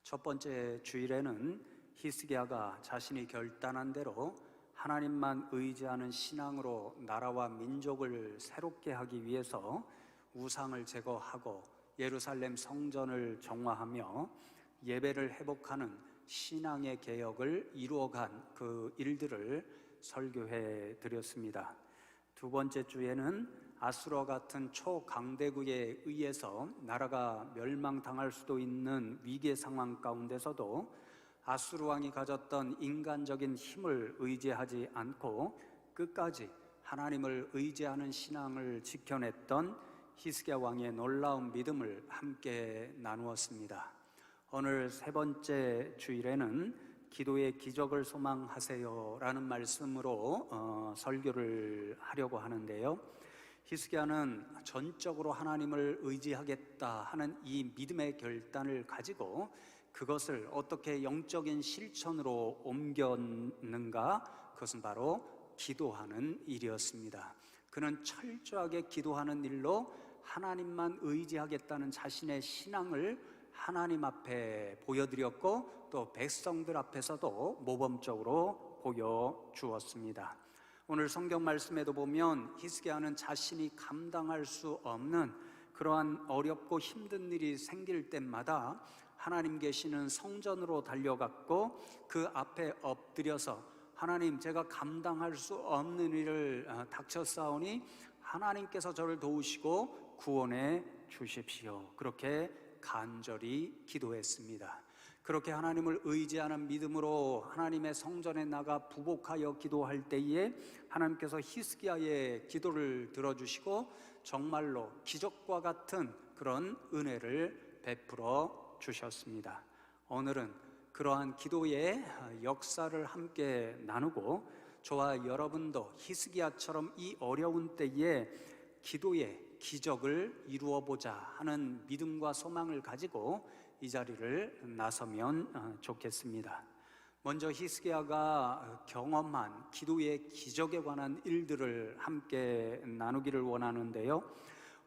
첫 번째 주일에는 히스기야가 자신이 결단한 대로 하나님만 의지하는 신앙으로 나라와 민족을 새롭게 하기 위해서 우상을 제거하고 예루살렘 성전을 정화하며 예배를 회복하는 신앙의 개혁을 이루어간 그 일들을 설교해 드렸습니다. 두 번째 주에는 아수르와 같은 초강대국에 의해서 나라가 멸망당할 수도 있는 위기의 상황 가운데서도 아수르 왕이 가졌던 인간적인 힘을 의지하지 않고 끝까지 하나님을 의지하는 신앙을 지켜냈던 히스기야 왕의 놀라운 믿음을 함께 나누었습니다. 오늘 세 번째 주일에는 기도의 기적을 소망하세요 라는 말씀으로 설교를 하려고 하는데요, 히스기야는 전적으로 하나님을 의지하겠다 하는 이 믿음의 결단을 가지고 그것을 어떻게 영적인 실천으로 옮겼는가? 그것은 바로 기도하는 일이었습니다. 그는 철저하게 기도하는 일로 하나님만 의지하겠다는 자신의 신앙을 하나님 앞에 보여드렸고 또 백성들 앞에서도 모범적으로 보여주었습니다. 오늘 성경 말씀에도 보면 히스기야는 자신이 감당할 수 없는 그러한 어렵고 힘든 일이 생길 때마다 하나님 계시는 성전으로 달려갔고 그 앞에 엎드려서 하나님, 제가 감당할 수 없는 일을 닥쳤사오니 하나님께서 저를 도우시고 구원해 주십시오. 그렇게 간절히 기도했습니다. 그렇게 하나님을 의지하는 믿음으로 하나님의 성전에 나가 부복하여 기도할 때에 하나님께서 히스기야의 기도를 들어주시고 정말로 기적과 같은 그런 은혜를 베풀어 주셨습니다. 오늘은 그러한 기도의 역사를 함께 나누고 저와 여러분도 히스기야처럼 이 어려운 때에 기도의 기적을 이루어 보자 하는 믿음과 소망을 가지고 이 자리를 나서면 좋겠습니다. 먼저 히스기야가 경험한 기도의 기적에 관한 일들을 함께 나누기를 원하는데요,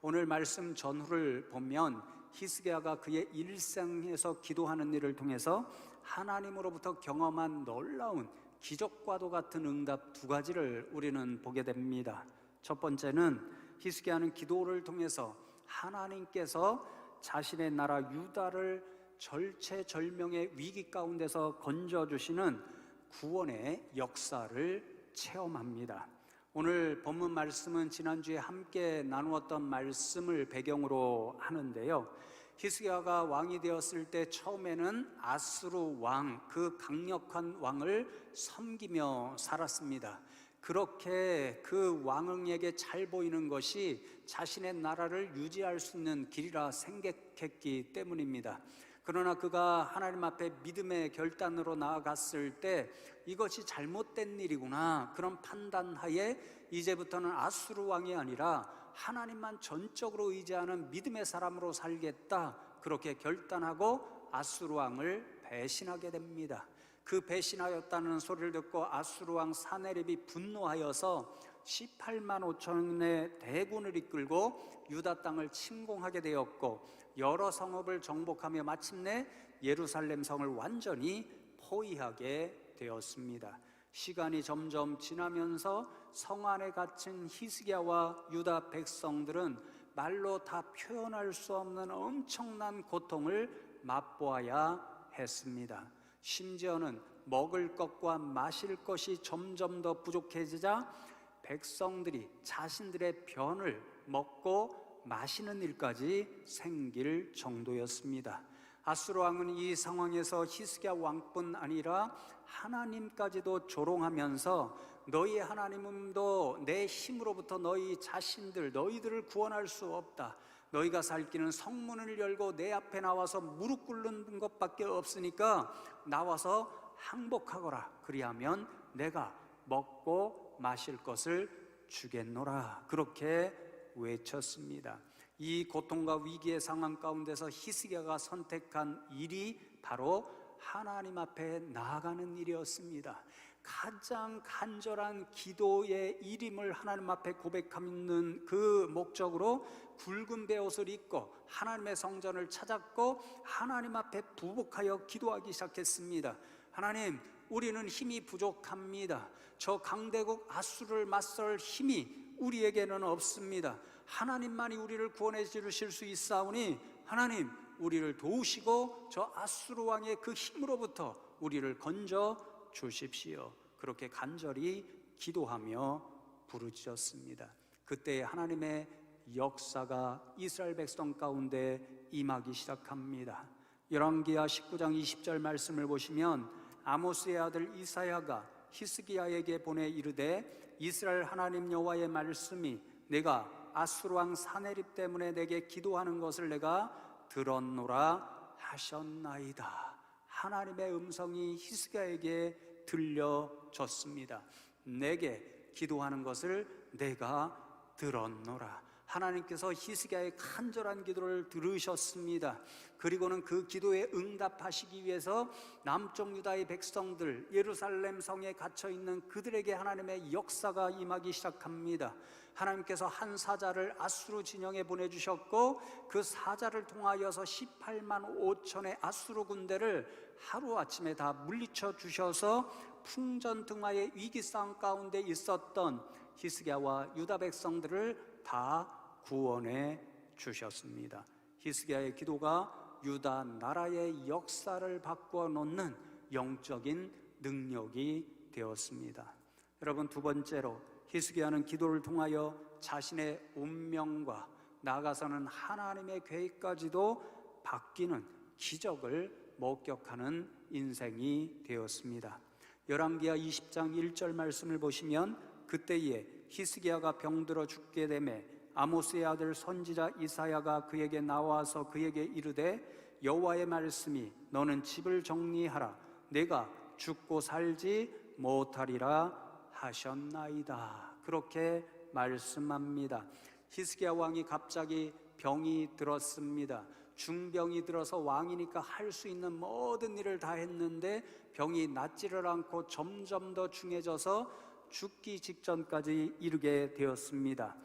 오늘 말씀 전후를 보면 히스기야가 그의 일생에서 기도하는 일을 통해서 하나님으로부터 경험한 놀라운 기적과도 같은 응답 두 가지를 우리는 보게 됩니다. 첫 번째는 히스기야는 기도를 통해서 하나님께서 자신의 나라 유다를 절체절명의 위기 가운데서 건져주시는 구원의 역사를 체험합니다. 오늘 본문 말씀은 지난주에 함께 나누었던 말씀을 배경으로 하는데요, 히스기야가 왕이 되었을 때 처음에는 아수르 왕, 그 강력한 왕을 섬기며 살았습니다. 그렇게 그 왕에게 잘 보이는 것이 자신의 나라를 유지할 수 있는 길이라 생각했기 때문입니다. 그러나 그가 하나님 앞에 믿음의 결단으로 나아갔을 때 이것이 잘못된 일이구나, 그런 판단하에 이제부터는 아수르 왕이 아니라 하나님만 전적으로 의지하는 믿음의 사람으로 살겠다, 그렇게 결단하고 아수르 왕을 배신하게 됩니다. 그 배신하였다는 소리를 듣고 아수르 왕 사네립이 분노하여서 18만 5천의 대군을 이끌고 유다 땅을 침공하게 되었고 여러 성읍을 정복하며 마침내 예루살렘 성을 완전히 포위하게 되었습니다. 시간이 점점 지나면서 성 안에 갇힌 히스기야와 유다 백성들은 말로 다 표현할 수 없는 엄청난 고통을 맛보아야 했습니다. 심지어는 먹을 것과 마실 것이 점점 더 부족해지자 백성들이 자신들의 변을 먹고 마시는 일까지 생길 정도였습니다. 아수르 왕은 이 상황에서 히스기야 왕뿐 아니라 하나님까지도 조롱하면서 너희 하나님도 내 힘으로부터 너희 자신들, 너희들을 구원할 수 없다. 너희가 살 길은 성문을 열고 내 앞에 나와서 무릎 꿇는 것밖에 없으니까 나와서 항복하거라. 그리하면 내가 먹고 마실 것을 주겠노라. 그렇게 외쳤습니다. 이 고통과 위기의 상황 가운데서 히스기야가 선택한 일이 바로 하나님 앞에 나아가는 일이었습니다. 가장 간절한 기도의 일임을 하나님 앞에 고백하는 그 목적으로 굵은 베옷을 입고 하나님의 성전을 찾았고 하나님 앞에 부복하여 기도하기 시작했습니다. 하나님, 우리는 힘이 부족합니다. 저 강대국 아수르를 맞설 힘이 우리에게는 없습니다. 하나님만이 우리를 구원해 주실 수 있사오니 하나님, 우리를 도우시고 저 아수르 왕의 그 힘으로부터 우리를 건져 주십시오. 그렇게 간절히 기도하며 부르짖었습니다. 그때 하나님의 역사가 이스라엘 백성 가운데 임하기 시작합니다. 열왕기하 19장 20절 말씀을 보시면 아모스의 아들 이사야가 히스기야에게 보내 이르되 이스라엘 하나님 여호와의 말씀이 내가 아수르 왕 사네립 때문에 내게 기도하는 것을 내가 들었노라 하셨나이다. 하나님의 음성이 히스기야에게 들려졌습니다. 내게 기도하는 것을 내가 들었노라. 하나님께서 히스기야의 간절한 기도를 들으셨습니다. 그리고는 그 기도에 응답하시기 위해서 남쪽 유다의 백성들, 예루살렘 성에 갇혀 있는 그들에게 하나님의 역사가 임하기 시작합니다. 하나님께서 한 사자를 아수르 진영에 보내주셨고 그 사자를 통하여서 18만 5천의 아수르 군대를 하루아침에 다 물리쳐 주셔서 풍전등화의 위기 상황 가운데 있었던 히스기야와 유다 백성들을 다 구원해 주셨습니다. 히스기야의 기도가 유다 나라의 역사를 바꾸어 놓는 영적인 능력이 되었습니다. 여러분, 두 번째로 히스기야는 기도를 통하여 자신의 운명과 나아가서는 하나님의 계획까지도 바뀌는 기적을 목격하는 인생이 되었습니다. 열왕기하 20장 1절 말씀을 보시면 그때에 히스기야가 병들어 죽게 되매 아모스의 아들 선지자 이사야가 그에게 나와서 그에게 이르되 여호와의 말씀이 너는 집을 정리하라 내가 죽고 살지 못하리라 하셨나이다. 그렇게 말씀합니다. 히스기야 왕이 갑자기 병이 들었습니다. 중병이 들어서 왕이니까 할 수 있는 모든 일을 다 했는데 병이 낫지를 않고 점점 더 중해져서 죽기 직전까지 이르게 되었습니다.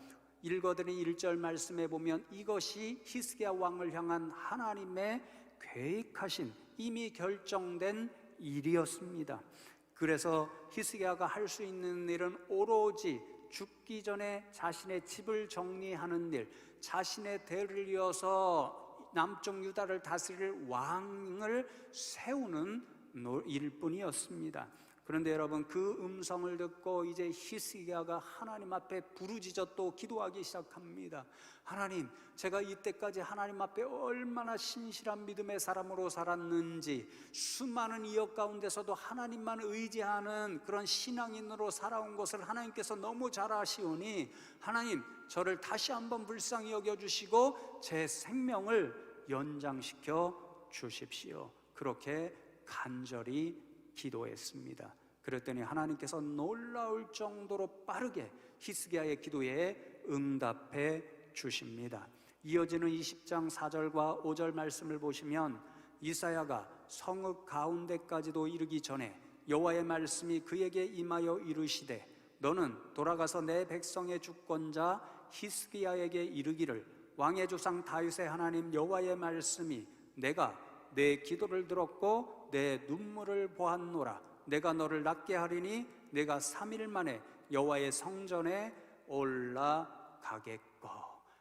읽어드린 1절 말씀에 보면 이것이 히스기야 왕을 향한 하나님의 계획하신 이미 결정된 일이었습니다. 그래서 히스기야가 할 수 있는 일은 오로지 죽기 전에 자신의 집을 정리하는 일, 자신의 대를 이어서 남쪽 유다를 다스릴 왕을 세우는 일뿐이었습니다. 그런데 여러분, 그 음성을 듣고 이제 히스기야가 하나님 앞에 부르짖어 또 기도하기 시작합니다. 하나님, 제가 이때까지 하나님 앞에 얼마나 신실한 믿음의 사람으로 살았는지, 수많은 이역 가운데서도 하나님만 의지하는 그런 신앙인으로 살아온 것을 하나님께서 너무 잘 아시오니 하나님, 저를 다시 한번 불쌍히 여겨주시고 제 생명을 연장시켜 주십시오. 그렇게 간절히 기도했습니다. 그랬더니 하나님께서 놀라울 정도로 빠르게 히스기야의 기도에 응답해 주십니다. 이어지는 20장 4절과 5절 말씀을 보시면 이사야가 성읍 가운데까지도 이르기 전에 여호와의 말씀이 그에게 임하여 이르시되 너는 돌아가서 내 백성의 주권자 히스기야에게 이르기를 왕의 조상 다윗의 하나님 여호와의 말씀이 내가 내 기도를 들었고 내 눈물을 보았노라. 내가 너를 낫게 하리니 내가 3일 만에 여호와의 성전에 올라가겠고.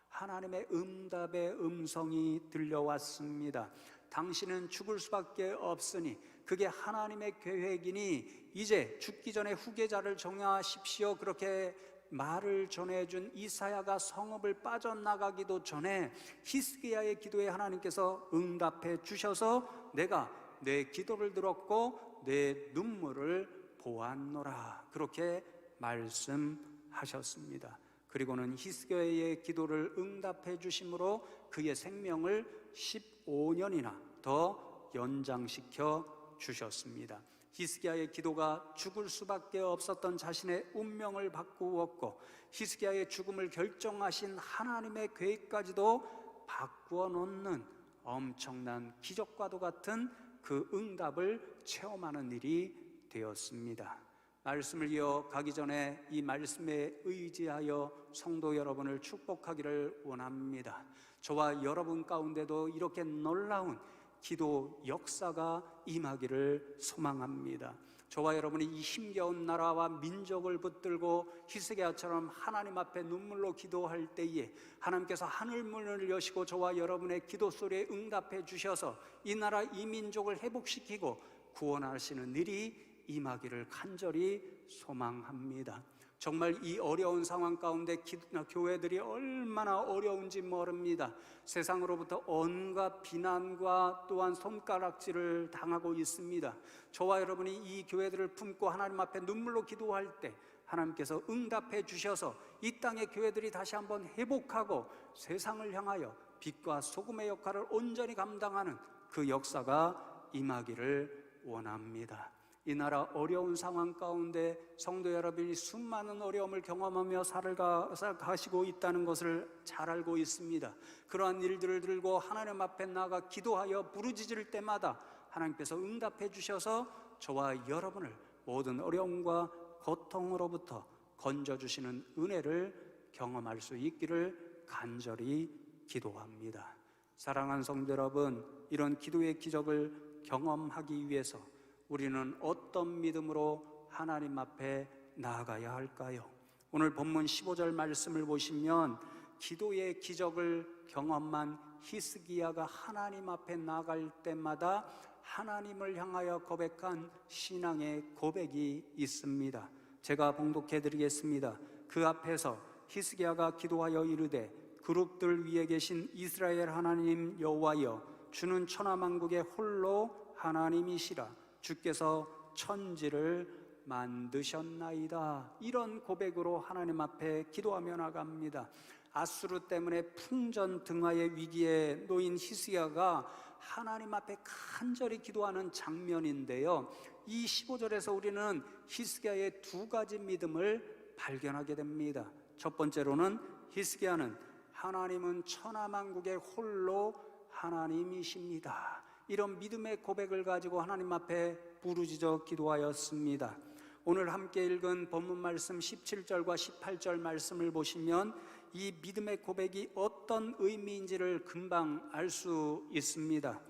하나님의 응답의 음성이 들려왔습니다. 당신은 죽을 수밖에 없으니 그게 하나님의 계획이니 이제 죽기 전에 후계자를 정하십시오. 그렇게 말을 전해준 이사야가 성읍을 빠져나가기도 전에 히스기야의 기도에 하나님께서 응답해 주셔서 내가 내 기도를 들었고 내 눈물을 보았노라. 그렇게 말씀하셨습니다. 그리고는 히스기야의 기도를 응답해 주심으로 그의 생명을 15년이나 더 연장시켜 주셨습니다. 히스기야의 기도가 죽을 수밖에 없었던 자신의 운명을 바꾸었고 히스기야의 죽음을 결정하신 하나님의 계획까지도 바꾸어 놓는 엄청난 기적과도 같은 그 응답을 체험하는 일이 되었습니다. 말씀을 이어가기 전에 이 말씀에 의지하여 성도 여러분을 축복하기를 원합니다. 저와 여러분 가운데도 이렇게 놀라운 기도 역사가 임하기를 소망합니다. 저와 여러분이 이 힘겨운 나라와 민족을 붙들고 히스기야처럼 하나님 앞에 눈물로 기도할 때에 하나님께서 하늘 문을 여시고 저와 여러분의 기도 소리에 응답해 주셔서 이 나라 이 민족을 회복시키고 구원하시는 일이 임하기를 간절히 소망합니다. 정말 이 어려운 상황 가운데 교회들이 얼마나 어려운지 모릅니다. 세상으로부터 온갖 비난과 또한 손가락질을 당하고 있습니다. 저와 여러분이 이 교회들을 품고 하나님 앞에 눈물로 기도할 때 하나님께서 응답해 주셔서 이 땅의 교회들이 다시 한번 회복하고 세상을 향하여 빛과 소금의 역할을 온전히 감당하는 그 역사가 임하기를 원합니다. 이 나라 어려운 상황 가운데 성도 여러분이 수많은 어려움을 경험하며 살아가시고 있다는 것을 잘 알고 있습니다. 그러한 일들을 들고 하나님 앞에 나아가 기도하여 부르짖을 때마다 하나님께서 응답해 주셔서 저와 여러분을 모든 어려움과 고통으로부터 건져주시는 은혜를 경험할 수 있기를 간절히 기도합니다. 사랑하는 성도 여러분, 이런 기도의 기적을 경험하기 위해서 우리는 어떤 믿음으로 하나님 앞에 나아가야 할까요? 오늘 본문 15절 말씀을 보시면 기도의 기적을 경험한 히스기야가 하나님 앞에 나아갈 때마다 하나님을 향하여 고백한 신앙의 고백이 있습니다. 제가 봉독해 드리겠습니다. 그 앞에서 히스기야가 기도하여 이르되 그룹들 위에 계신 이스라엘 하나님 여호와여, 주는 천하만국의 홀로 하나님이시라. 주께서 천지를 만드셨나이다. 이런 고백으로 하나님 앞에 기도하며 나갑니다. 아수르 때문에 풍전등화의 위기에 놓인 히스기야가 하나님 앞에 간절히 기도하는 장면인데요, 이 15절에서 우리는 히스기야의 두 가지 믿음을 발견하게 됩니다. 첫 번째로는 히스기야는 하나님은 천하만국의 홀로 하나님이십니다, 이런 믿음의 고백을 가지고 하나님 앞에 부르짖어 기도하였습니다. 오늘 함께 읽은 본문 말씀 17절과 18절 말씀을 보시면 이 믿음의 고백이 어떤 의미인지를 금방 알 수 있습니다.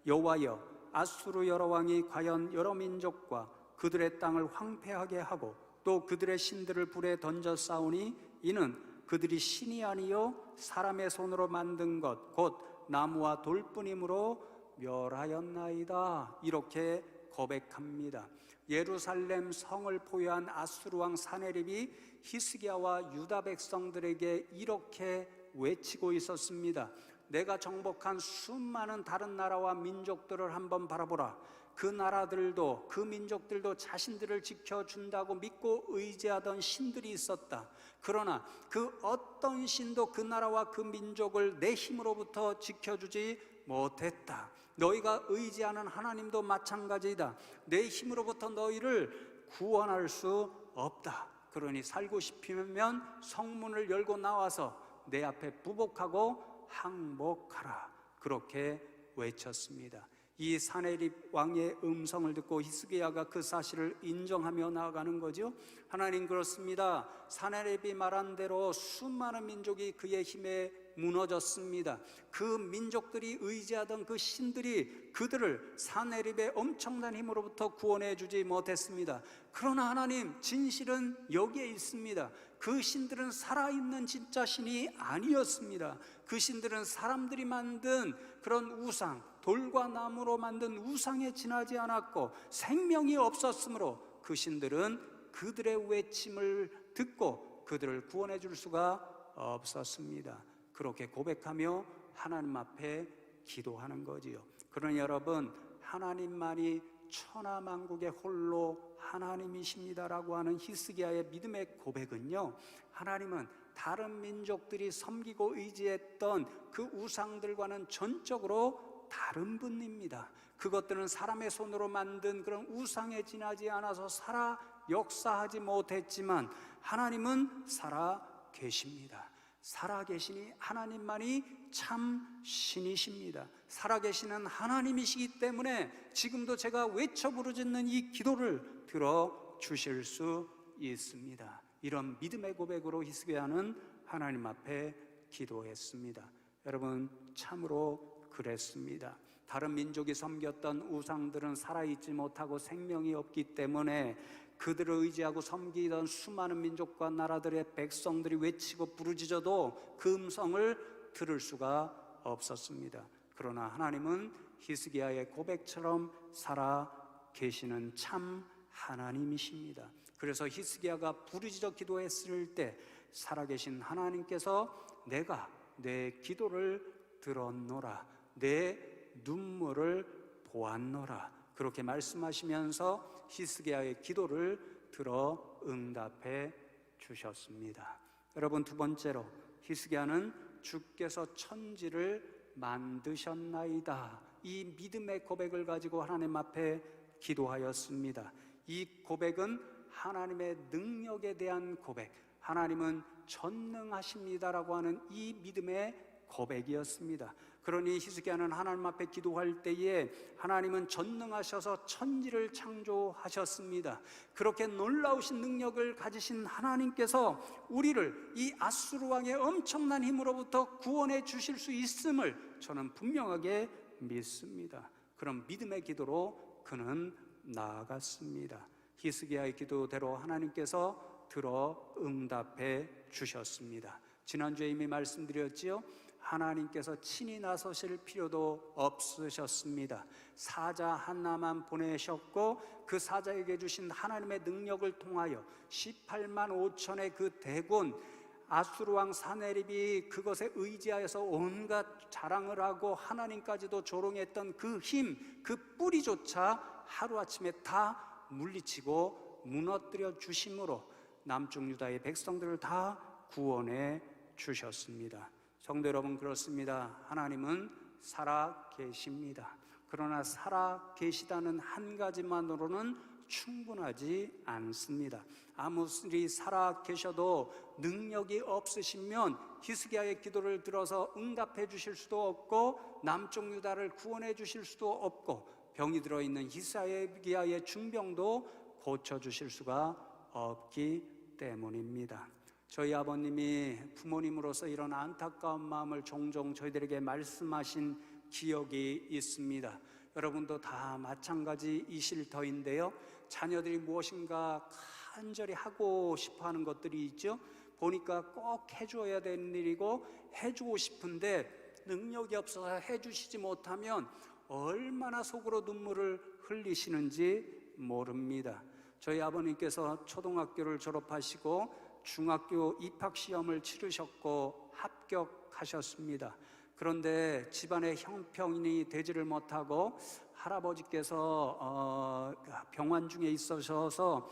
여호와여, 아수르 여러 왕이 과연 여러 민족과 그들의 땅을 황폐하게 하고 또 그들의 신들을 불에 던져 싸우니 이는 그들이 신이 아니요 사람의 손으로 만든 것 곧 나무와 돌뿐이므로 멸하였나이다. 이렇게 고백합니다. 예루살렘 성을 포위한 아수르 왕 사네립이 히스기야와 유다 백성들에게 이렇게 외치고 있었습니다. 내가 정복한 수많은 다른 나라와 민족들을 한번 바라보라. 그 나라들도 그 민족들도 자신들을 지켜준다고 믿고 의지하던 신들이 있었다. 그러나 그 어떤 신도 그 나라와 그 민족을 내 힘으로부터 지켜주지 못했다. 너희가 의지하는 하나님도 마찬가지이다. 내 힘으로부터 너희를 구원할 수 없다. 그러니 살고 싶으면 성문을 열고 나와서 내 앞에 부복하고 항복하라. 그렇게 외쳤습니다. 이 사네립 왕의 음성을 듣고 히스기야가 그 사실을 인정하며 나아가는 거죠. 하나님, 그렇습니다. 사네립이 말한 대로 수많은 민족이 그의 힘에 무너졌습니다. 그 민족들이 의지하던 그 신들이 그들을 사네립의 엄청난 힘으로부터 구원해 주지 못했습니다. 그러나 하나님, 진실은 여기에 있습니다. 그 신들은 살아있는 진짜 신이 아니었습니다. 그 신들은 사람들이 만든 그런 우상, 돌과 나무로 만든 우상에 지나지 않았고 생명이 없었으므로 그 신들은 그들의 외침을 듣고 그들을 구원해 줄 수가 없었습니다. 그렇게 고백하며 하나님 앞에 기도하는 거지요. 그러니 여러분, 하나님만이 천하만국의 홀로 하나님이십니다라고 하는 히스기야의 믿음의 고백은요, 하나님은 다른 민족들이 섬기고 의지했던 그 우상들과는 전적으로 다른 분입니다. 그것들은 사람의 손으로 만든 그런 우상에 지나지 않아서 살아 역사하지 못했지만 하나님은 살아 계십니다. 살아계시니 하나님만이 참 신이십니다. 살아계시는 하나님이시기 때문에 지금도 제가 외쳐 부르짖는 이 기도를 들어 주실 수 있습니다. 이런 믿음의 고백으로 히스기야는 하나님 앞에 기도했습니다. 여러분, 참으로 그랬습니다. 다른 민족이 섬겼던 우상들은 살아있지 못하고 생명이 없기 때문에 그들을 의지하고 섬기던 수많은 민족과 나라들의 백성들이 외치고 부르짖어도 그 음성을 들을 수가 없었습니다. 그러나 하나님은 히스기야의 고백처럼 살아 계시는 참 하나님이십니다. 그래서 히스기야가 부르짖어 기도했을 때 살아계신 하나님께서 내가 내 기도를 들었노라, 내 눈물을 보았노라, 그렇게 말씀하시면서 히스기야의 기도를 들어 응답해 주셨습니다. 여러분, 두 번째로 히스기야는 주께서 천지를 만드셨나이다, 이 믿음의 고백을 가지고 하나님 앞에 기도하였습니다. 이 고백은 하나님의 능력에 대한 고백, 하나님은 전능하십니다라고 하는 이 믿음의 고백이었습니다. 그러니 히스기야는 하나님 앞에 기도할 때에 하나님은 전능하셔서 천지를 창조하셨습니다. 그렇게 놀라우신 능력을 가지신 하나님께서 우리를 이 아수르 왕의 엄청난 힘으로부터 구원해 주실 수 있음을 저는 분명하게 믿습니다. 그런 믿음의 기도로 그는 나아갔습니다. 히스기야의 기도대로 하나님께서 들어 응답해 주셨습니다. 지난주에 이미 말씀드렸지요. 하나님께서 친히 나서실 필요도 없으셨습니다. 사자 하나만 보내셨고 그 사자에게 주신 하나님의 능력을 통하여 18만 5천의 그 대군 아수르 왕 사네립이 그것에 의지하여서 온갖 자랑을 하고 하나님까지도 조롱했던 그 힘, 그 뿌리조차 하루아침에 다 물리치고 무너뜨려 주심으로 남쪽 유다의 백성들을 다 구원해 주셨습니다. 성도 여러분, 그렇습니다. 하나님은 살아 계십니다. 그러나 살아 계시다는 한 가지만으로는 충분하지 않습니다. 아무리 살아 계셔도 능력이 없으시면 히스기야의 기도를 들어서 응답해 주실 수도 없고 남쪽 유다를 구원해 주실 수도 없고 병이 들어있는 히스기야의 중병도 고쳐주실 수가 없기 때문입니다. 저희 아버님이 부모님으로서 이런 안타까운 마음을 종종 저희들에게 말씀하신 기억이 있습니다. 여러분도 다 마찬가지이실 터인데요, 자녀들이 무엇인가 간절히 하고 싶어하는 것들이 있죠. 보니까 꼭 해줘야 되는 일이고 해주고 싶은데 능력이 없어서 해주시지 못하면 얼마나 속으로 눈물을 흘리시는지 모릅니다. 저희 아버님께서 초등학교를 졸업하시고 중학교 입학시험을 치르셨고 합격하셨습니다. 그런데 집안의 형편이 되지를 못하고 할아버지께서 병환 중에 있으셔서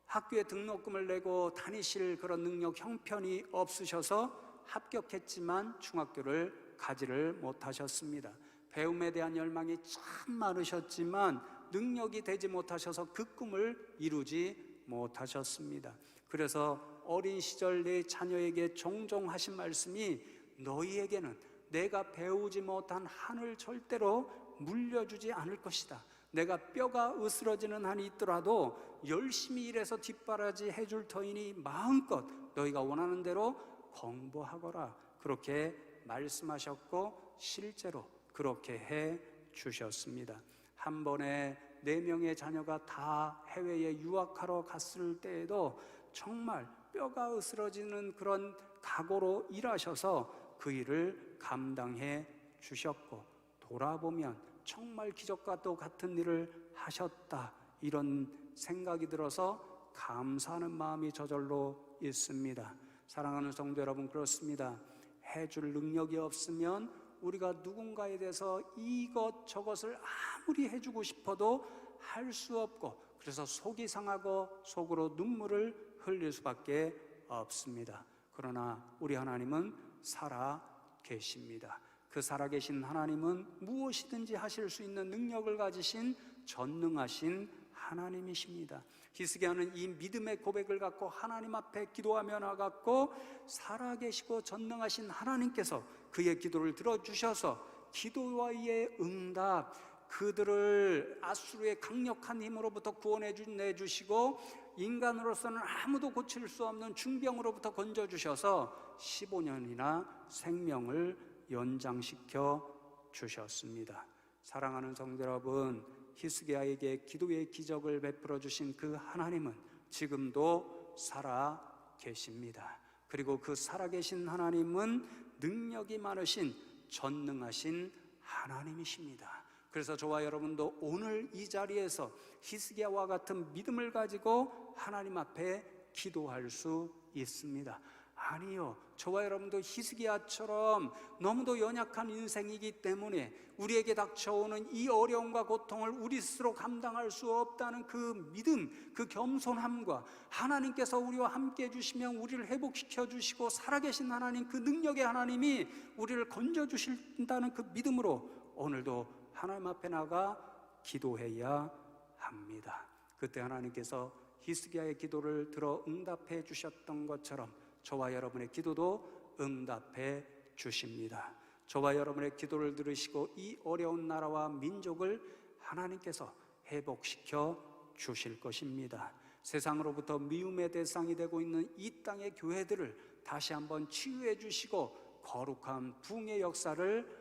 학교에 등록금을 내고 다니실 그런 능력 형편이 없으셔서 합격했지만 중학교를 가지를 못하셨습니다. 배움에 대한 열망이 참 많으셨지만 능력이 되지 못하셔서 그 꿈을 이루지 못하셨습니다. 그래서 어린 시절 내 자녀에게 종종 하신 말씀이 너희에게는 내가 배우지 못한 한을 절대로 물려주지 않을 것이다. 내가 뼈가 으스러지는 한이 있더라도 열심히 일해서 뒷바라지 해줄 터이니 마음껏 너희가 원하는 대로 공부하거라. 그렇게 말씀하셨고 실제로 그렇게 해 주셨습니다. 한 번에 4명의 자녀가 다 해외에 유학하러 갔을 때에도 정말 뼈가 으스러지는 그런 각오로 일하셔서 그 일을 감당해 주셨고 돌아보면 정말 기적과 또 같은 일을 하셨다, 이런 생각이 들어서 감사하는 마음이 저절로 있습니다. 사랑하는 성도 여러분, 그렇습니다. 해줄 능력이 없으면 우리가 누군가에 대해서 이것저것을 아무리 해주고 싶어도 할 수 없고 그래서 속이 상하고 속으로 눈물을 흘릴 수밖에 없습니다. 그러나 우리 하나님은 살아 계십니다. 그 살아계신 하나님은 무엇이든지 하실 수 있는 능력을 가지신 전능하신 하나님이십니다. 히스기야는 이 믿음의 고백을 갖고 하나님 앞에 기도하며 나갔고 살아계시고 전능하신 하나님께서 그의 기도를 들어주셔서 기도와의 응답, 그들을 아수르의 강력한 힘으로부터 구원해 내주시고 인간으로서는 아무도 고칠 수 없는 중병으로부터 건져주셔서 15년이나 생명을 연장시켜 주셨습니다. 사랑하는 성도 여러분, 히스기야에게 기도의 기적을 베풀어 주신 그 하나님은 지금도 살아 계십니다. 그리고 그 살아계신 하나님은 능력이 많으신 전능하신 하나님이십니다. 그래서 저와 여러분도 오늘 이 자리에서 히스기야와 같은 믿음을 가지고 하나님 앞에 기도할 수 있습니다. 아니요, 저와 여러분도 히스기야처럼 너무도 연약한 인생이기 때문에 우리에게 닥쳐오는 이 어려움과 고통을 우리 스스로 감당할 수 없다는 그 믿음, 그 겸손함과 하나님께서 우리와 함께 해주시면 우리를 회복시켜 주시고 살아계신 하나님, 그 능력의 하나님이 우리를 건져주신다는 그 믿음으로 오늘도 하나님 앞에 나가 기도해야 합니다. 그때 하나님께서 히스기야의 기도를 들어 응답해 주셨던 것처럼 저와 여러분의 기도도 응답해 주십니다. 저와 여러분의 기도를 들으시고 이 어려운 나라와 민족을 하나님께서 회복시켜 주실 것입니다. 세상으로부터 미움의 대상이 되고 있는 이 땅의 교회들을 다시 한번 치유해 주시고 거룩한 부흥의 역사를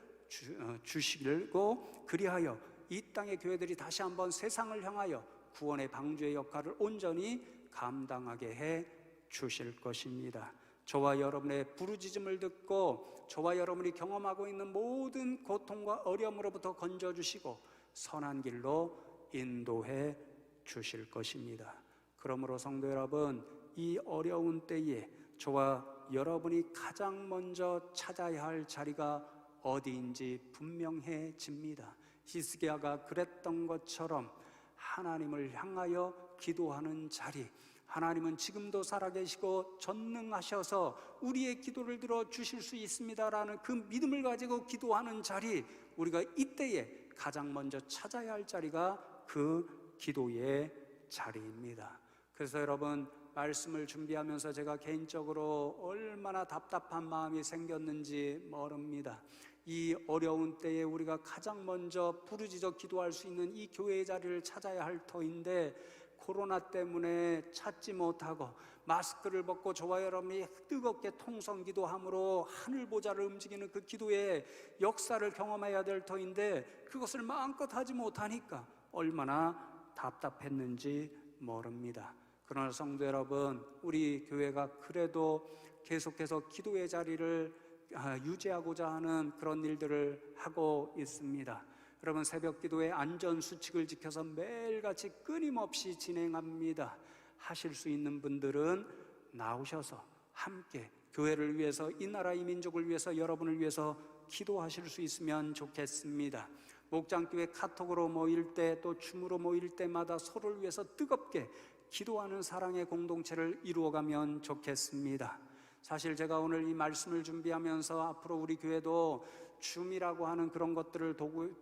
주시고, 그리하여 이 땅의 교회들이 다시 한번 세상을 향하여 구원의 방주의 역할을 온전히 감당하게 해 주실 것입니다. 저와 여러분의 부르짖음을 듣고 저와 여러분이 경험하고 있는 모든 고통과 어려움으로부터 건져주시고 선한 길로 인도해 주실 것입니다. 그러므로 성도 여러분, 이 어려운 때에 저와 여러분이 가장 먼저 찾아야 할 자리가 어디인지 분명해집니다. 히스기야가 그랬던 것처럼 하나님을 향하여 기도하는 자리, 하나님은 지금도 살아계시고 전능하셔서 우리의 기도를 들어주실 수 있습니다라는 그 믿음을 가지고 기도하는 자리, 우리가 이때에 가장 먼저 찾아야 할 자리가 그 기도의 자리입니다. 그래서 여러분, 말씀을 준비하면서 제가 개인적으로 얼마나 답답한 마음이 생겼는지 모릅니다. 이 어려운 때에 우리가 가장 먼저 부르짖어 기도할 수 있는 이 교회의 자리를 찾아야 할 터인데, 코로나 때문에 찾지 못하고 마스크를 벗고 저와 여러분이 뜨겁게 통성 기도함으로 하늘 보좌를 움직이는 그 기도의 역사를 경험해야 될 터인데, 그것을 마음껏 하지 못하니까 얼마나 답답했는지 모릅니다. 그러나 성도 여러분, 우리 교회가 그래도 계속해서 기도의 자리를 유지하고자 하는 그런 일들을 하고 있습니다. 여러분, 새벽 기도의 안전수칙을 지켜서 매일같이 끊임없이 진행합니다. 하실 수 있는 분들은 나오셔서 함께 교회를 위해서, 이 나라 이 민족을 위해서, 여러분을 위해서 기도하실 수 있으면 좋겠습니다. 목장교회 카톡으로 모일 때, 또 줌으로 모일 때마다 서로를 위해서 뜨겁게 기도하는 사랑의 공동체를 이루어가면 좋겠습니다. 사실 제가 오늘 이 말씀을 준비하면서 앞으로 우리 교회도 줌이라고 하는 그런 것들을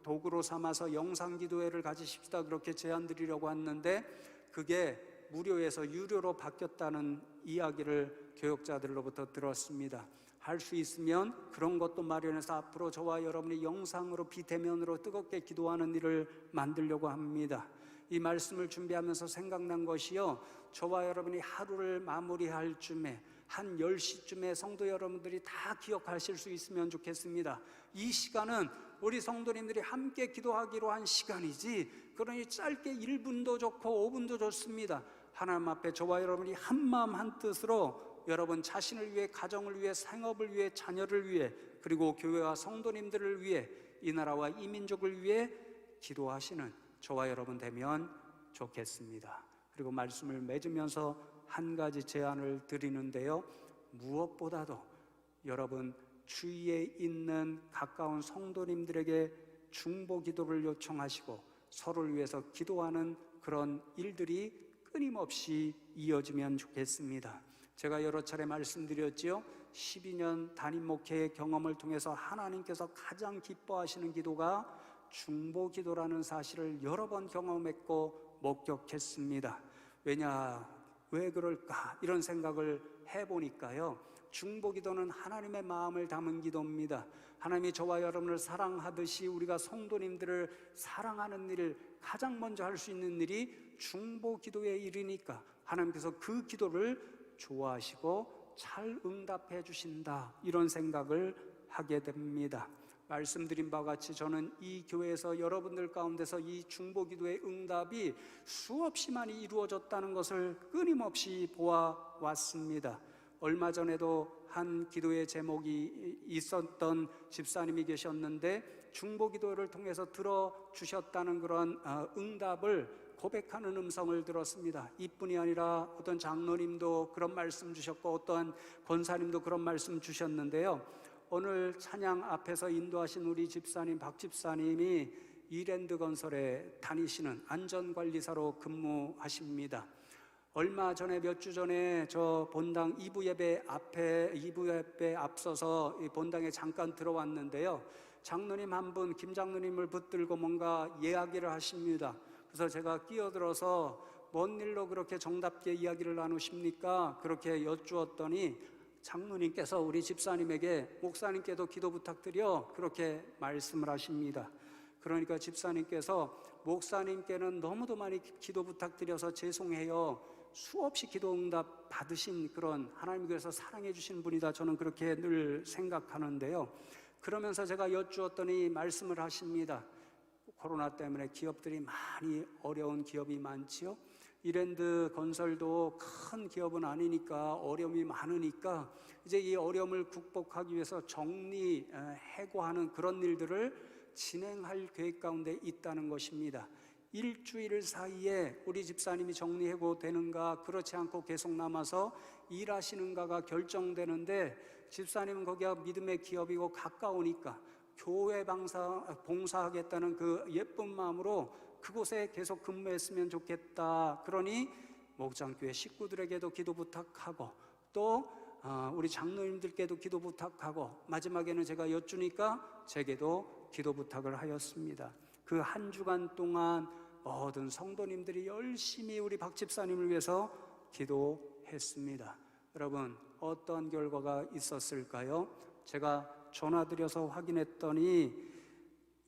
도구로 삼아서 영상 기도회를 가지십시다, 그렇게 제안드리려고 했는데 그게 무료에서 유료로 바뀌었다는 이야기를 교역자들로부터 들었습니다. 할 수 있으면 그런 것도 마련해서 앞으로 저와 여러분이 영상으로 비대면으로 뜨겁게 기도하는 일을 만들려고 합니다. 이 말씀을 준비하면서 생각난 것이요, 저와 여러분이 하루를 마무리할 쯤에 한 10시쯤에 성도 여러분들이 다 기억하실 수 있으면 좋겠습니다. 이 시간은 우리 성도님들이 함께 기도하기로 한 시간이지, 그러니 짧게 1분도 좋고 5분도 좋습니다. 하나님 앞에 저와 여러분이 한마음 한뜻으로 여러분 자신을 위해, 가정을 위해, 생업을 위해, 자녀를 위해, 그리고 교회와 성도님들을 위해, 이 나라와 이 민족을 위해 기도하시는 저와 여러분 되면 좋겠습니다. 그리고 말씀을 맺으면서 한 가지 제안을 드리는데요, 무엇보다도 여러분 주위에 있는 가까운 성도님들에게 중보 기도를 요청하시고 서로를 위해서 기도하는 그런 일들이 끊임없이 이어지면 좋겠습니다. 제가 여러 차례 말씀드렸지요, 12년 담임 목회의 경험을 통해서 하나님께서 가장 기뻐하시는 기도가 중보 기도라는 사실을 여러 번 경험했고 목격했습니다. 왜 그럴까 이런 생각을 해보니까요, 중보기도는 하나님의 마음을 담은 기도입니다. 하나님이 저와 여러분을 사랑하듯이 우리가 성도님들을 사랑하는 일을 가장 먼저 할 수 있는 일이 중보기도의 일이니까 하나님께서 그 기도를 좋아하시고 잘 응답해 주신다, 이런 생각을 하게 됩니다. 말씀드린 바와 같이 저는 이 교회에서 여러분들 가운데서 이 중보기도의 응답이 수없이 많이 이루어졌다는 것을 끊임없이 보아왔습니다. 얼마 전에도 한 기도의 제목이 있었던 집사님이 계셨는데 중보기도를 통해서 들어주셨다는 그런 응답을 고백하는 음성을 들었습니다. 이뿐이 아니라 어떤 장로님도 그런 말씀 주셨고 어떤 권사님도 그런 말씀 주셨는데요, 오늘 찬양 앞에서 인도하신 우리 집사님 박 집사님이 이랜드 건설에 다니시는 안전관리사로 근무하십니다. 얼마 전에 몇 주 전에 저 본당 2부 예배 앞서서 이 본당에 잠깐 들어왔는데요, 장로님 한 분, 김 장로님을 붙들고 뭔가 이야기를 하십니다. 그래서 제가 끼어들어서 뭔 일로 그렇게 정답게 이야기를 나누십니까? 그렇게 여쭈었더니 장로님께서 우리 집사님에게 목사님께도 기도 부탁드려, 그렇게 말씀을 하십니다. 그러니까 집사님께서 목사님께는 너무도 많이 기도 부탁드려서 죄송해요, 수없이 기도 응답 받으신 그런 하나님께서 사랑해 주신 분이다, 저는 그렇게 늘 생각하는데요. 그러면서 제가 여쭈었더니 말씀을 하십니다. 코로나 때문에 기업들이 많이 어려운 기업이 많지요. 이랜드 건설도 큰 기업은 아니니까 어려움이 많으니까 이제 이 어려움을 극복하기 위해서 정리, 해고하는 그런 일들을 진행할 계획 가운데 있다는 것입니다. 일주일 사이에 우리 집사님이 정리해고되는가 그렇지 않고 계속 남아서 일하시는가가 결정되는데, 집사님은 거기가 믿음의 기업이고 가까우니까 교회 봉사하겠다는 그 예쁜 마음으로 그곳에 계속 근무했으면 좋겠다. 그러니 목장교회 식구들에게도 기도 부탁하고 또 우리 장로님들께도 기도 부탁하고 마지막에는 제가 여쭈니까 제게도 기도 부탁을 하였습니다. 그 한 주간 동안 모든 성도님들이 열심히 우리 박 집사님을 위해서 기도했습니다. 여러분, 어떤 결과가 있었을까요? 제가 전화드려서 확인했더니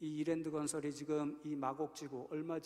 이 이랜드 건설이 지금 이 마곡지구 얼마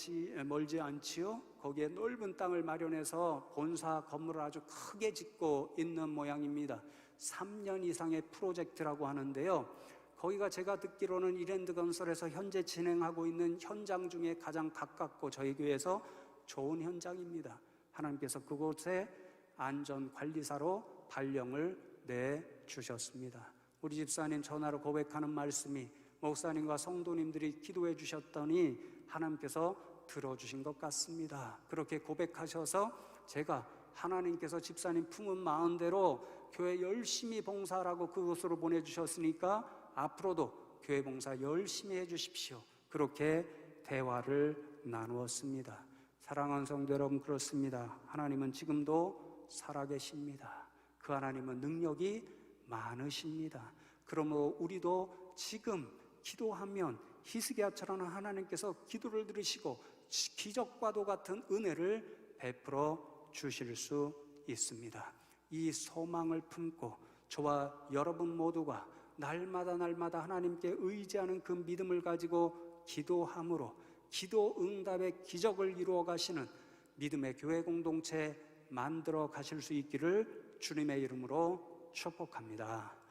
멀지 않지요? 거기에 넓은 땅을 마련해서 본사 건물을 아주 크게 짓고 있는 모양입니다. 3년 이상의 프로젝트라고 하는데요, 거기가 제가 듣기로는 이랜드 건설에서 현재 진행하고 있는 현장 중에 가장 가깝고 저희 교회에서 좋은 현장입니다. 하나님께서 그곳에 안전관리사로 발령을 내주셨습니다. 우리 집사님 전화로 고백하는 말씀이 목사님과 성도님들이 기도해 주셨더니 하나님께서 들어주신 것 같습니다. 그렇게 고백하셔서 제가 하나님께서 집사님 품은 마음대로 교회 열심히 봉사하라고 그곳으로 보내주셨으니까 앞으로도 교회 봉사 열심히 해주십시오, 그렇게 대화를 나누었습니다. 사랑하는 성도 여러분, 그렇습니다. 하나님은 지금도 살아계십니다. 그 하나님은 능력이 많으십니다. 그러므로 우리도 지금 기도하면 히스기야처럼 하나님께서 기도를 들으시고 기적과도 같은 은혜를 베풀어 주실 수 있습니다. 이 소망을 품고 저와 여러분 모두가 날마다 하나님께 의지하는 그 믿음을 가지고 기도함으로 기도 응답의 기적을 이루어 가시는 믿음의 교회 공동체 만들어 가실 수 있기를 주님의 이름으로 축복합니다.